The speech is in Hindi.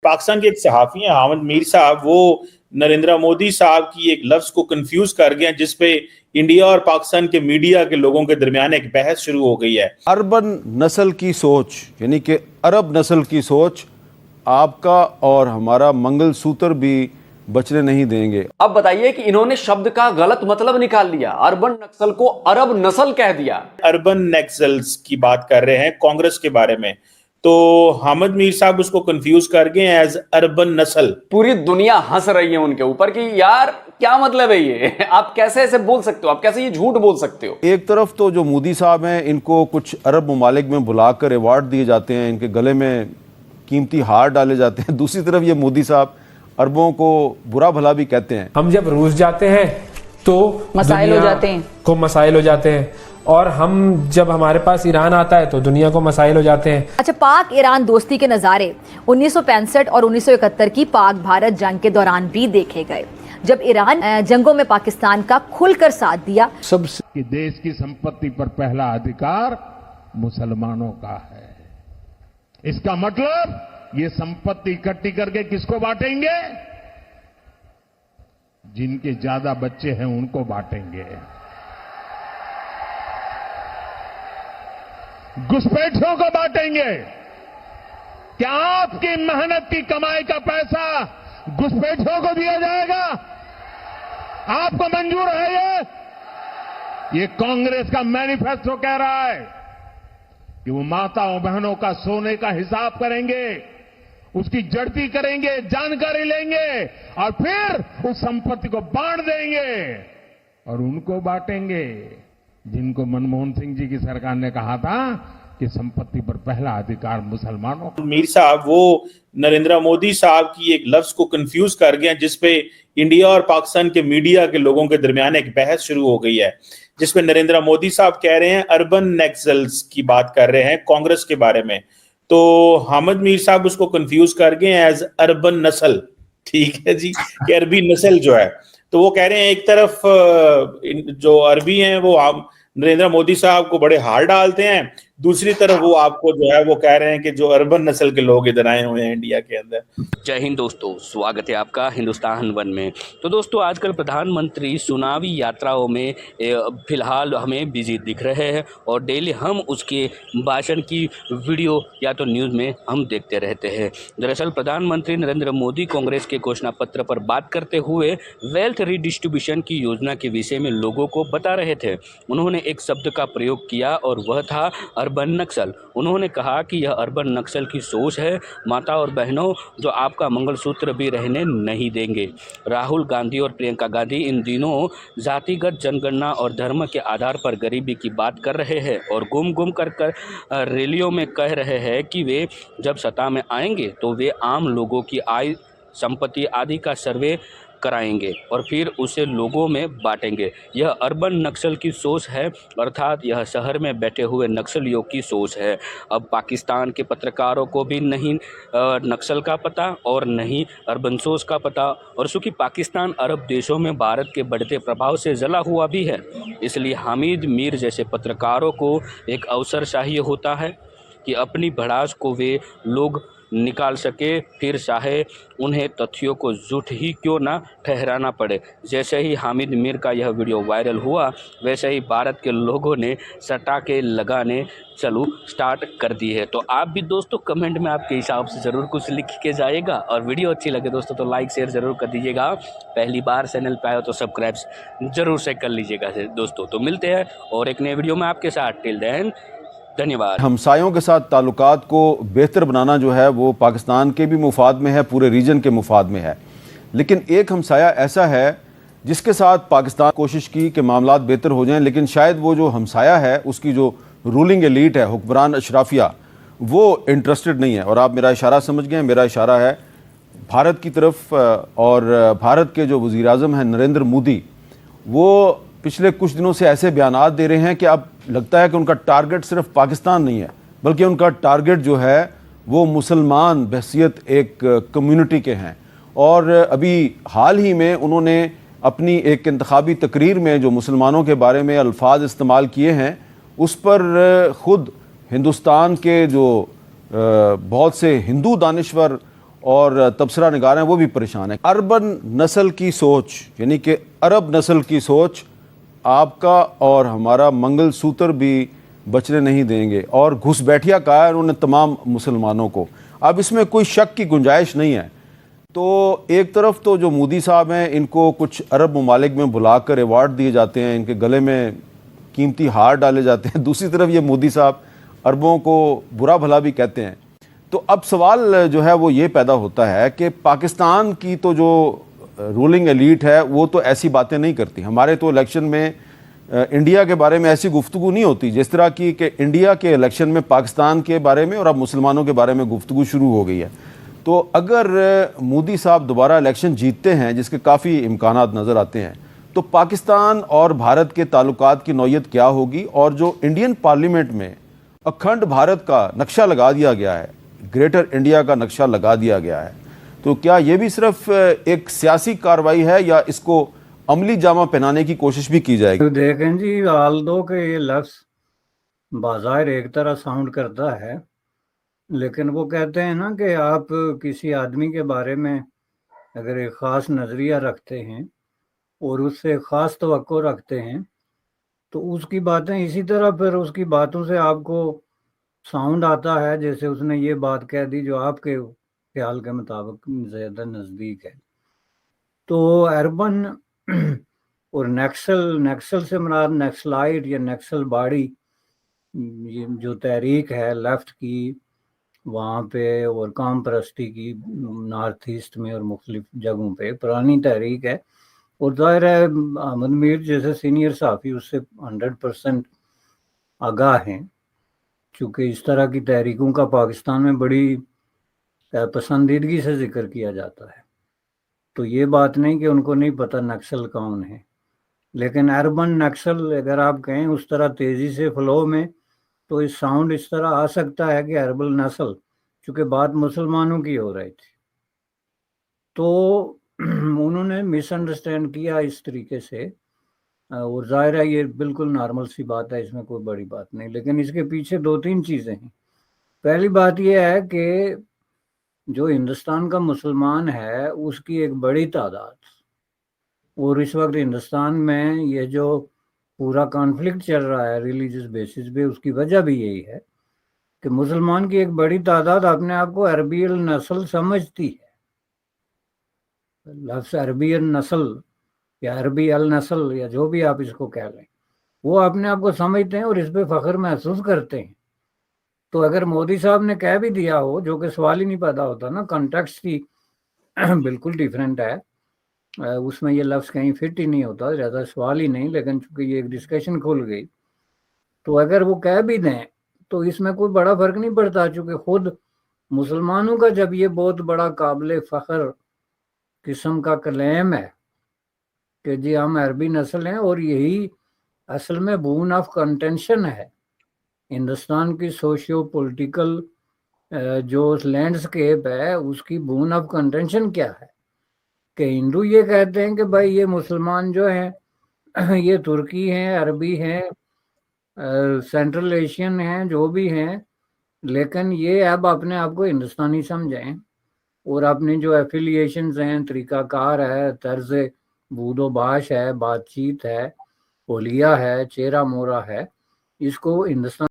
पाकिस्तान के एक सहाफी हैं हामिद मीर साहब, वो नरेंद्र मोदी साहब की एक लफ्ज को कंफ्यूज कर गए, जिसपे इंडिया और पाकिस्तान के मीडिया के लोगों के दरमियान एक बहस शुरू हो गई है। अर्बन नस्ल की सोच यानी कि अरब नस्ल की सोच आपका और हमारा मंगलसूत्र भी बचने नहीं देंगे। अब बताइए कि इन्होंने शब्द का गलत मतलब निकाल लिया, अर्बन नक्सल को अरब नस्ल कह दिया। अर्बन नक्सल्स की बात कर रहे हैं कांग्रेस के बारे में, तो हामिद मीर साहब उसको कंफ्यूज कर गए एज अर्बन नस्ल। पूरी दुनिया हंस रही है उनके ऊपर कि यार क्या मतलब है ये आप कैसे ऐसे बोल सकते हो, आप कैसे ये झूठ बोल सकते हो। एक तरफ तो जो मोदी साहब हैं इनको कुछ अरब ममालिक में बुलाकर अवार्ड दिए जाते हैं, इनके गले में कीमती हार डाले जाते हैं, दूसरी तरफ ये मोदी साहब अरबों को बुरा भला भी कहते हैं। हम जब रूस जाते हैं तो मसाइल हो जाते हैं, को मसाइल हो जाते हैं, और हम जब हमारे पास ईरान आता है तो दुनिया को मसाइल हो जाते हैं। अच्छा, पाक ईरान दोस्ती के नज़ारे 1965 और 1971 की पाक भारत जंग के दौरान भी देखे गए, जब ईरान जंगों में पाकिस्तान का खुलकर साथ दिया। कि देश की संपत्ति पर पहला अधिकार मुसलमानों का है। इसका मतलब ये संपत्ति इकट्ठी करके किसको बांटेंगे? जिनके ज्यादा बच्चे हैं उनको बांटेंगे। घुसपैठियों को बांटेंगे। क्या आपकी मेहनत की कमाई का पैसा घुसपैठियों को दिया जाएगा? आपको मंजूर है ये कांग्रेस का मैनिफेस्टो कह रहा है कि वो माताओं बहनों का सोने का हिसाब करेंगे, उसकी जड़ती करेंगे, जानकारी लेंगे और फिर उस संपत्ति को बांट देंगे और उनको बांटेंगे जिनको मनमोहन सिंह जी की सरकार ने कहा था कि संपत्ति पर पहला अधिकार मुसलमानों। मीर साहब वो नरेंद्र मोदी साहब की एक लफ्ज को कंफ्यूज कर गए, जिसपे इंडिया और पाकिस्तान के मीडिया के लोगों के दरमियान एक बहस शुरू हो गई है, जिसमें नरेंद्र मोदी साहब कह रहे हैं अर्बन नक्सल्स की बात कर रहे हैं कांग्रेस के बारे में, तो हामिद मीर साहब उसको कंफ्यूज कर गए एज अर्बन नस्ल। ठीक है जी, कि अरबी नस्ल जो है, तो वो कह रहे हैं एक तरफ जो अरबी हैं वो नरेंद्र मोदी साहब को बड़े हार डालते हैं, दूसरी तरफ वो आपको जो है वो कह रहे हैं कि जो अर्बन नस्ल के लोग इधर आए हुए हैं इंडिया के अंदर। जय हिंद दोस्तों, स्वागत है आपका हिंदुस्तान वन में। तो दोस्तों आजकल प्रधानमंत्री चुनावी यात्राओं में फिलहाल हमें बिजी दिख रहे हैं और डेली हम उसके भाषण की वीडियो या तो न्यूज़ में हम देखते रहते हैं। दरअसल प्रधानमंत्री नरेंद्र मोदी कांग्रेस के घोषणा पत्र पर बात करते हुए वेल्थ रिडिस्ट्रीब्यूशन की योजना के विषय में लोगों को बता रहे थे। उन्होंने एक शब्द का प्रयोग किया और वह था अर्बन नक्सल। उन्होंने कहा कि यह अर्बन नक्सल की सोच है, माता और बहनों, जो आपका मंगलसूत्र भी रहने नहीं देंगे। राहुल गांधी और प्रियंका गांधी इन दिनों जातिगत जनगणना और धर्म के आधार पर गरीबी की बात कर रहे हैं और घूम कर रैलियों में कह रहे हैं कि वे जब सत्ता में आएंगे तो वे आम लोगों की आय, संपत्ति आदि का सर्वे कराएंगे और फिर उसे लोगों में बांटेंगे। यह अर्बन नक्सल की सोच है, अर्थात यह शहर में बैठे हुए नक्सलियों की सोच है। अब पाकिस्तान के पत्रकारों को भी नहीं नक्सल का पता और नहीं अर्बन सोच का पता, और चूँकि पाकिस्तान अरब देशों में भारत के बढ़ते प्रभाव से जला हुआ भी है, इसलिए हामिद मीर जैसे पत्रकारों को एक अवसर चाहिए होता है कि अपनी भड़ास को वे लोग निकाल सके, फिर चाहे उन्हें तथ्यों को झूठ ही क्यों ना ठहराना पड़े। जैसे ही हामिद मीर का यह वीडियो वायरल हुआ, वैसे ही भारत के लोगों ने सटाके लगाने चलू स्टार्ट कर दी है। तो आप भी दोस्तों कमेंट में आपके हिसाब से ज़रूर कुछ लिख के जाएगा, और वीडियो अच्छी लगे दोस्तों तो लाइक शेयर ज़रूर कर दीजिएगा। पहली बार चैनल पे आए हो तो सब्सक्राइब ज़रूर से कर लीजिएगा दोस्तों। तो मिलते हैं और एक नए वीडियो में आपके साथ। टिल देन धन्यवाद। हमसायों के साथ ताल्लुकात को बेहतर बनाना जो है वो पाकिस्तान के भी मुफाद में है, पूरे रीजन के मुफाद में है, लेकिन एक हमसाया ऐसा है जिसके साथ पाकिस्तान कोशिश की कि मामलात बेहतर हो जाएं, लेकिन शायद वो जो हमसाया है उसकी जो रूलिंग एलीट है, हुक्मरान अशराफिया, वो इंटरेस्टेड नहीं है। और आप मेरा इशारा समझ गए, मेरा इशारा है भारत की तरफ। और भारत के जो वज़ीर आज़म हैं नरेंद्र मोदी, वो पिछले कुछ दिनों से ऐसे बयानात दे रहे हैं कि अब लगता है कि उनका टारगेट सिर्फ पाकिस्तान नहीं है, बल्कि उनका टारगेट जो है वो मुसलमान बहसियत एक कम्युनिटी के हैं। और अभी हाल ही में उन्होंने अपनी एक इंतखाबी तकरीर में जो मुसलमानों के बारे में अल्फाज इस्तेमाल किए हैं, उस पर ख़ुद हिंदुस्तान के जो बहुत से हिंदू दानिश्वर और तबसरा निगार हैं वो भी परेशान हैं। अर्बन नस्ल की सोच यानी कि अरब नस्ल की सोच आपका और हमारा मंगलसूत्र भी बचने नहीं देंगे और घुसपैठिया कहा है उन्होंने तमाम मुसलमानों को। अब इसमें कोई शक की गुंजाइश नहीं है। तो एक तरफ तो जो मोदी साहब हैं इनको कुछ अरब ममालिक में बुलाकर अवार्ड दिए जाते हैं, इनके गले में कीमती हार डाले जाते हैं, दूसरी तरफ ये मोदी साहब अरबों को बुरा भला भी कहते हैं। तो अब सवाल जो है वो ये पैदा होता है कि पाकिस्तान की तो जो रूलिंग एलीट है वो तो ऐसी बातें नहीं करती। हमारे तो इलेक्शन में इंडिया के बारे में ऐसी गुफ्तगू नहीं होती जिस तरह की कि इंडिया के इलेक्शन में पाकिस्तान के बारे में और अब मुसलमानों के बारे में गुफ्तगू शुरू हो गई है। तो अगर मोदी साहब दोबारा इलेक्शन जीतते हैं, जिसके काफ़ी इम्कानात नज़र आते हैं, तो पाकिस्तान और भारत के ताल्लुकात की नौयत क्या होगी? और जो इंडियन पार्लियामेंट में अखंड भारत का नक्शा लगा दिया गया है, ग्रेटर इंडिया का नक्शा लगा दिया गया है, तो क्या ये भी सिर्फ एक सियासी कार्रवाई है या इसको अमली जामा पहनाने की कोशिश भी की जाएगी? तो देखें जी, आल्दो के ये लफ्ज़ बाज़ाहिर एक तरह साउंड करता है, लेकिन वो कहते हैं ना कि आप किसी आदमी के बारे में अगर एक ख़ास नज़रिया रखते हैं और उससे ख़ास तवक्को रखते हैं, तो उसकी बातें इसी तरह फिर उसकी बातों से आपको साउंड आता है जैसे उसने ये बात कह दी जो आपके ख्याल के मुताबिक ज़्यादा नज़दीक है। तो अर्बन और नक्सल से मुराद नक्सलाइट या नक्सल बॉडी, ये जो तहरीक है लेफ़्ट की वहाँ पे और काम परस्ती की नॉर्थ ईस्ट में और मुख्तलिफ जगहों पे पुरानी तहरीक है। और ज़ाहिर है अहमद मीर जैसे सीनियर सहाफ़ी उससे 100% आगाह हैं, चूँकि इस तरह की तहरीकों का पाकिस्तान में बड़ी पसंदीदगी से जिक्र किया जाता है। तो ये बात नहीं कि उनको नहीं पता नक्सल कौन है, लेकिन अर्बन नक्सल अगर आप कहें उस तरह तेज़ी से फ्लो में, तो इस साउंड इस तरह आ सकता है कि अर्बन नस्ल, चूँकि बात मुसलमानों की हो रही थी, तो उन्होंने मिसअंडरस्टैंड किया इस तरीके से। और ज़ाहिर है ये बिल्कुल नॉर्मल सी बात है, इसमें कोई बड़ी बात नहीं। लेकिन इसके पीछे 2-3 चीज़ें हैं। पहली बात यह है कि जो हिंदुस्तान का मुसलमान है उसकी एक बड़ी तादाद, और इस वक्त हिंदुस्तान में ये जो पूरा कॉन्फ्लिक्ट चल रहा है रिलीजियस बेसिस पे, उसकी वजह भी यही है कि मुसलमान की एक बड़ी तादाद अपने आप को अरबी अल नस्ल समझती है। लफ्ज़ अरबी अल नस्ल या अरबी अल नस्ल या जो भी आप इसको कह लें, वो अपने आप को समझते हैं और इस पर फ़ख्र महसूस करते हैं। तो अगर मोदी साहब ने कह भी दिया हो, जो कि सवाल ही नहीं पैदा होता ना, कॉन्टेक्स्ट ही बिल्कुल डिफरेंट है, उसमें ये लफ्ज़ कहीं फिट ही नहीं होता, ज़्यादा सवाल ही नहीं, लेकिन चूँकि ये एक डिस्कशन खुल गई, तो अगर वो कह भी दें तो इसमें कोई बड़ा फ़र्क नहीं पड़ता, चूँकि ख़ुद मुसलमानों का जब ये बहुत बड़ा काबिल फ़ख्र किस्म का क्लेम है कि जी हम अरबी नस्ल हैं, और यही असल में बोन ऑफ कंटेंशन है हिंदुस्तान की सोशियो पॉलिटिकल जो लैंडस्केप है उसकी बोन ऑफ कंटेंशन क्या है कि हिंदू ये कहते हैं कि भाई ये मुसलमान जो हैं ये तुर्की हैं, अरबी हैं, सेंट्रल एशियन हैं, जो भी हैं, लेकिन ये अब अपने आप को हिंदुस्तानी समझें और अपनी जो एफिलिएशंस हैं, तरीक़ाकार है, तर्ज़ बूदोबाश है, बातचीत है, होलिया है, चेहरा मोहरा है, इसको हिंदुस्तान